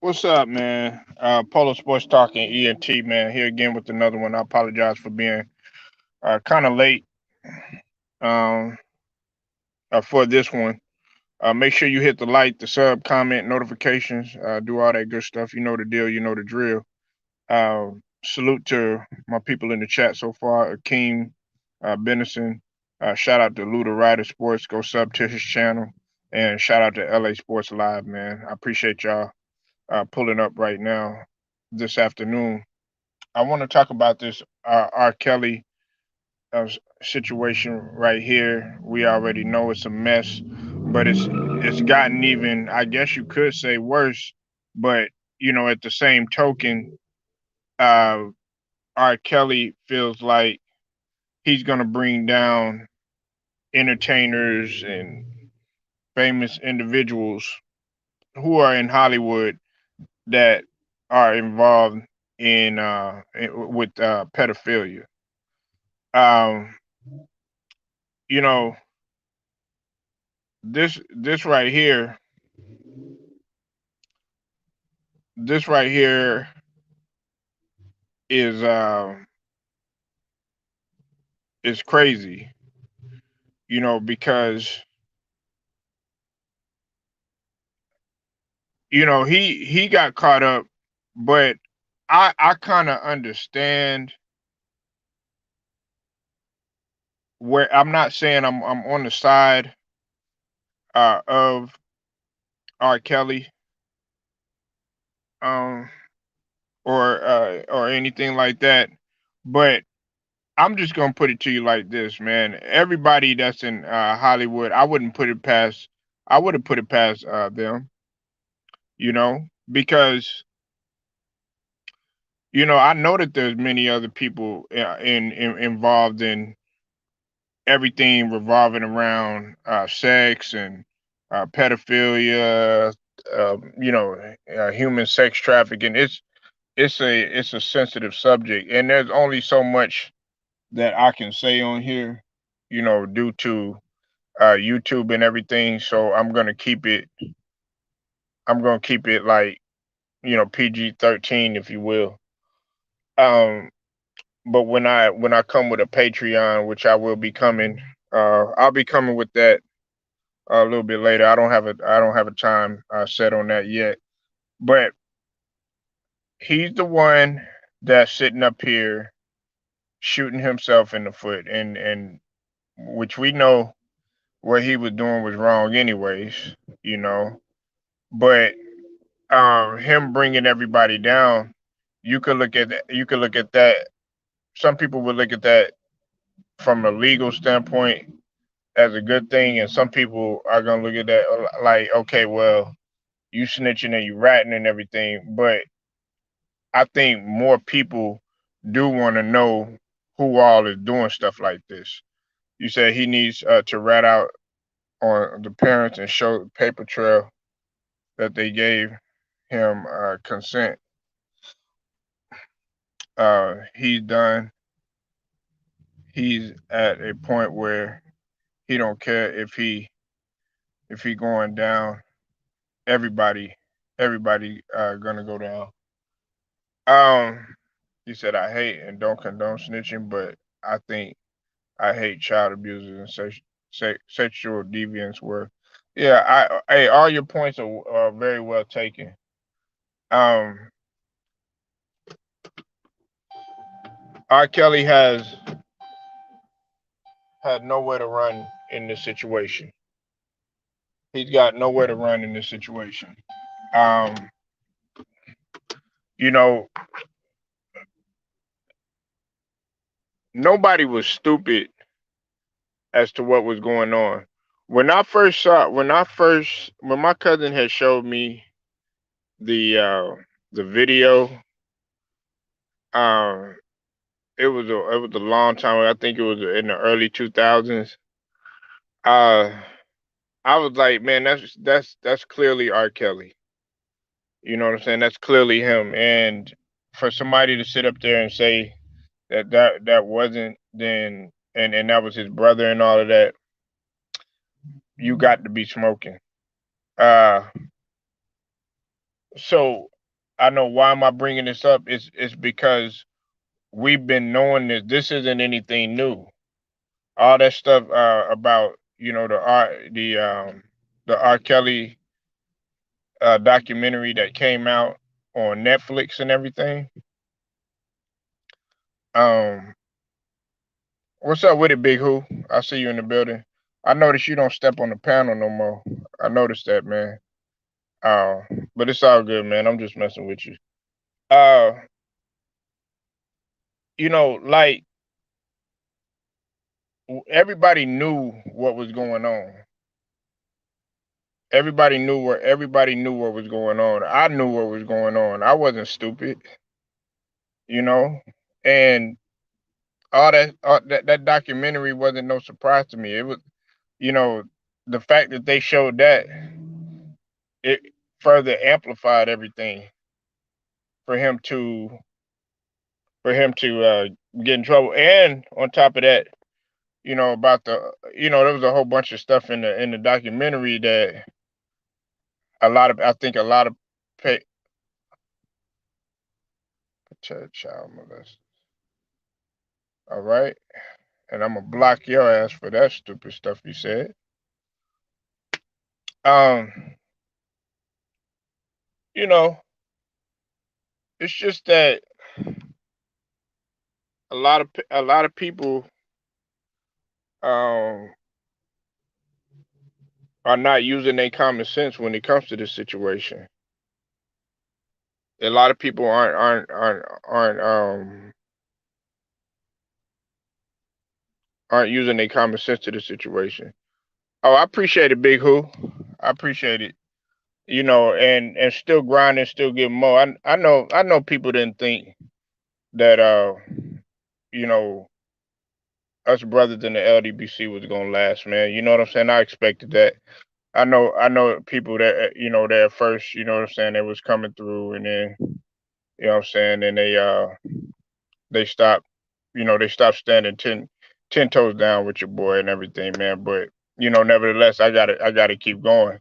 What's up, man? Polo Sports Talking ENT, man. Here again with another one. I apologize for being kind of late um, for this one. Make sure you hit the like, the sub, comment, notifications, do all that good stuff. You know the deal, you know the drill. Salute to my people in the chat so far. Akeem, Benison. Shout out to Luda Rider Sports. Go sub to his channel. And shout out to LA Sports Live, man. I appreciate y'all pulling up right now this afternoon. I want to talk about this R. Kelly situation right here. We already know it's a mess, but it's gotten even, I guess you could say, worse. But at the same token, uh, R. Kelly feels like he's gonna bring down entertainers and famous individuals who are in Hollywood that are involved with pedophilia. Um, you know, this right here, this right here is crazy. Because he got caught up, but I kind of understand where I'm not saying I'm on the side of R. Kelly um or anything like that, but I'm just gonna put it to you like this, man. Everybody that's in Hollywood, I wouldn't put it past them, because I know that there's many other people involved in everything revolving around sex and pedophilia, human sex trafficking. It's a sensitive subject, and there's only so much that I can say on here, due to YouTube and everything. So I'm gonna keep it like PG-13, if you will. Um, but when I come with a Patreon, which I will be coming, I'll be coming with that a little bit later. I don't have a time set on that yet. But he's the one that's sitting up here shooting himself in the foot, and which we know what he was doing was wrong anyways, you know. But him bringing everybody down, you could look at that. Some people would look at that from a legal standpoint as a good thing, and some people are gonna look at that like, okay, well, you snitching and you ratting and everything. But I think more people do want to know who all is doing stuff like this. You said he needs to rat out on the parents and show the paper trail that they gave him consent. He's done. He's at a point where he don't care if he going down. Everybody, everybody gonna go down. Um, he said, "I hate and don't condone snitching, but I think I hate child abusers and sexual deviants." Were, yeah, hey, all your points are very well taken. Um, R. Kelly has had nowhere to run in this situation. He's got nowhere to run in this situation. Um, you know, nobody was stupid as to what was going on. When my cousin had showed me the uh, the video, um, it was a long time. I think it was in the early 2000s. Uh, I was like, man, that's clearly R. Kelly. You know what I'm saying? That's clearly him. And for somebody to sit up there and say that wasn't, then and that was his brother and all of that, you got to be smoking. Uh, so I know why am I bringing this up? It's because we've been knowing that this isn't anything new. All that stuff about the R. Kelly documentary that came out on Netflix and everything. Um, what's up with it, Big Who? I see you in the building. I noticed you don't step on the panel no more. I noticed that, man. Uh, but it's all good, man. I'm just messing with you. Uh, like everybody knew what was going on. Everybody knew what was going on. I knew what was going on. I wasn't stupid, you know. And all that documentary wasn't no surprise to me. It was, you know, the fact that they showed that, it further amplified everything for him to get in trouble. And on top of that, about there was a whole bunch of stuff in the documentary that I think a lot of pay, child molest. All right, and I'm gonna block your ass for that stupid stuff you said. Um, you know, it's just that a lot of people um are not using their common sense when it comes to this situation. A lot of people aren't using their common sense to the situation. Oh, I appreciate it, Big Who. I appreciate it. And still grinding, still getting more. I know people didn't think that you know, us brothers in the LDBC was gonna last, man. You know what I'm saying? I expected that. I know people that that at first, you know what I'm saying, they was coming through, and then you know what I'm saying, and they stopped, they stopped standing ten toes down with your boy and everything, man. But nevertheless, I gotta keep going.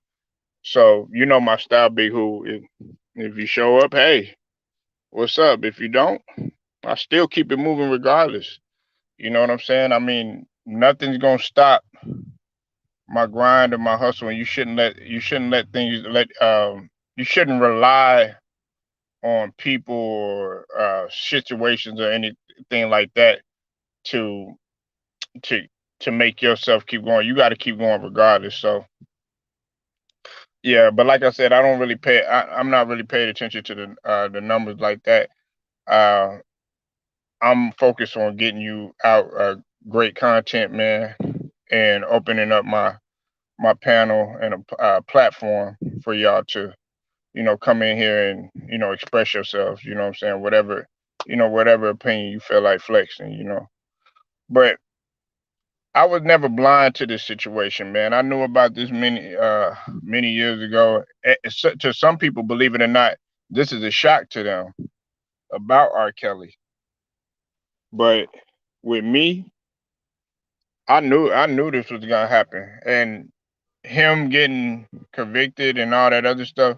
So my style, Big Who. If you show up, hey, what's up? If you don't, I still keep it moving regardless. You know what I'm saying? I mean, nothing's gonna stop my grind and my hustle, and you shouldn't let things let you shouldn't rely on people or situations or anything like that to to to make yourself keep going. You got to keep going regardless. So yeah, but like I said, I'm not really paying attention to the numbers like that. Uh, I'm focused on getting you out great content, man, and opening up my panel and a platform for y'all to come in here and express yourselves. You know what I'm saying? Whatever opinion you feel like flexing. But I was never blind to this situation, man. I knew about this many years ago. To some people, believe it or not, this is a shock to them about R. Kelly. But with me, I knew this was gonna happen, and him getting convicted and all that other stuff,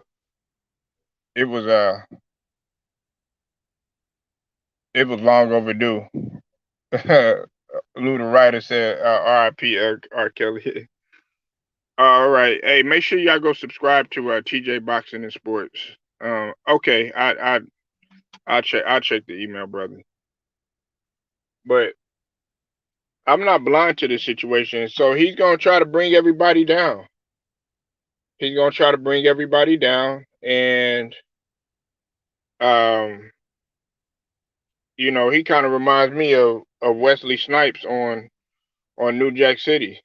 it was it was long overdue. Lou the writer said, "R.I.P. R. Kelly." All right, hey, make sure y'all go subscribe to TJ Boxing and Sports. Okay, I'll check the email, brother. But I'm not blind to this situation, so he's gonna try to bring everybody down. He's gonna try to bring everybody down, and um, he kind of reminds me of Wesley Snipes on New Jack City.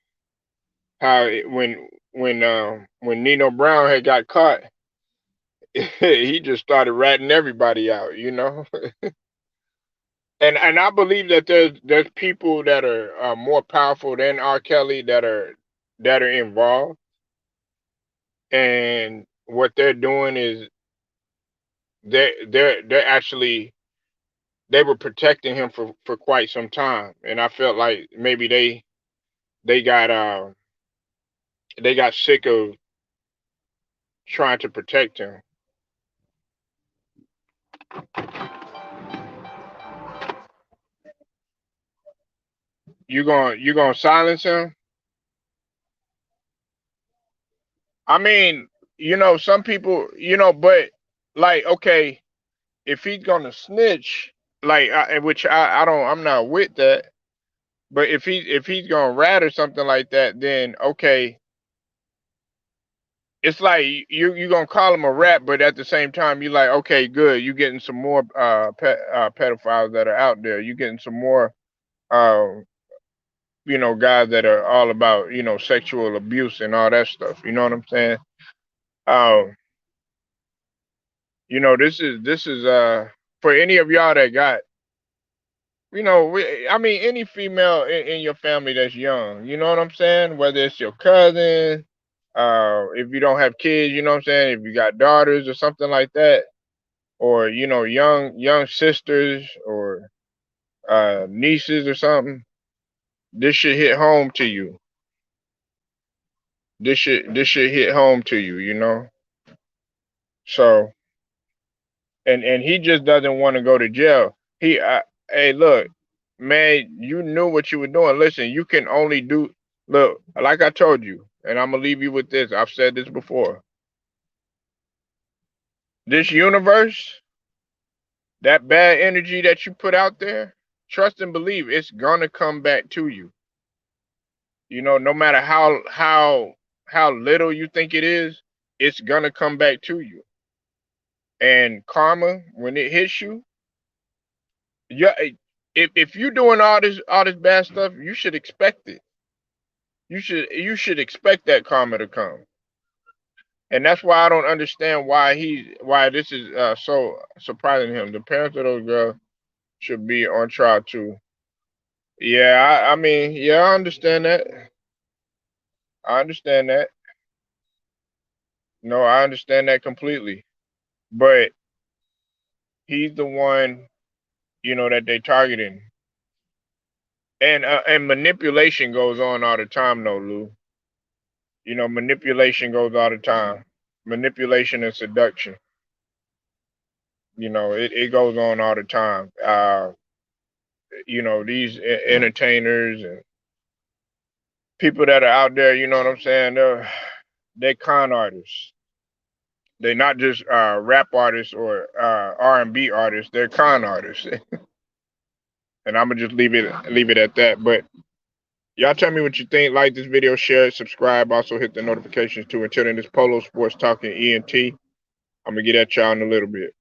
When Nino Brown had got caught, he just started ratting everybody out, and I believe that there's people that are more powerful than R. Kelly that are involved, and what they're doing is they're actually they were protecting him for quite some time, and I felt like maybe they got they got sick of trying to protect him. You gonna silence him? I mean, some people, but like, okay, if he's gonna snitch, like, which I'm not with that. But if he's gonna rat or something like that, then okay, it's like you gonna call him a rat, but at the same time you like, okay, good, you getting some more pedophiles that are out there. You getting some more uh guys that are all about sexual abuse and all that stuff. You know what I'm saying? Um, this is for any of y'all that got I mean, any female in your family that's young, you know what I'm saying? Whether it's your cousin, if you don't have kids, you know what I'm saying? If you got daughters or something like that, or young sisters or nieces or something, this should hit home to you. This should hit home to you, you know. So, and he just doesn't want to go to jail. Hey, look, man, you knew what you were doing. Listen, you can only do, look, like I told you, and I'm gonna leave you with this. I've said this before. This universe, that bad energy that you put out there, trust and believe it's gonna come back to you. No matter how little you think it is, it's gonna come back to you. And karma, when it hits you, yeah, if you're doing all this bad stuff, you should expect it. You should expect that karma to come. And that's why I don't understand why this is so surprising him. The parents of those girls should be on trial too. Yeah, I mean, yeah, I understand that. I understand that. No, I understand that completely. But he's the one, that they targeting. And manipulation goes on all the time, though, Lou. Manipulation goes all the time. Manipulation and seduction. It goes on all the time. These entertainers and people that are out there, you know what I'm saying? They're con artists. They're not just rap artists or R&B artists. They're con artists. And I'm gonna just leave it at that. But y'all tell me what you think. Like this video, share it, subscribe. Also hit the notifications too. Until then, this Polo Sports Talking ENT. I'm gonna get at y'all in a little bit.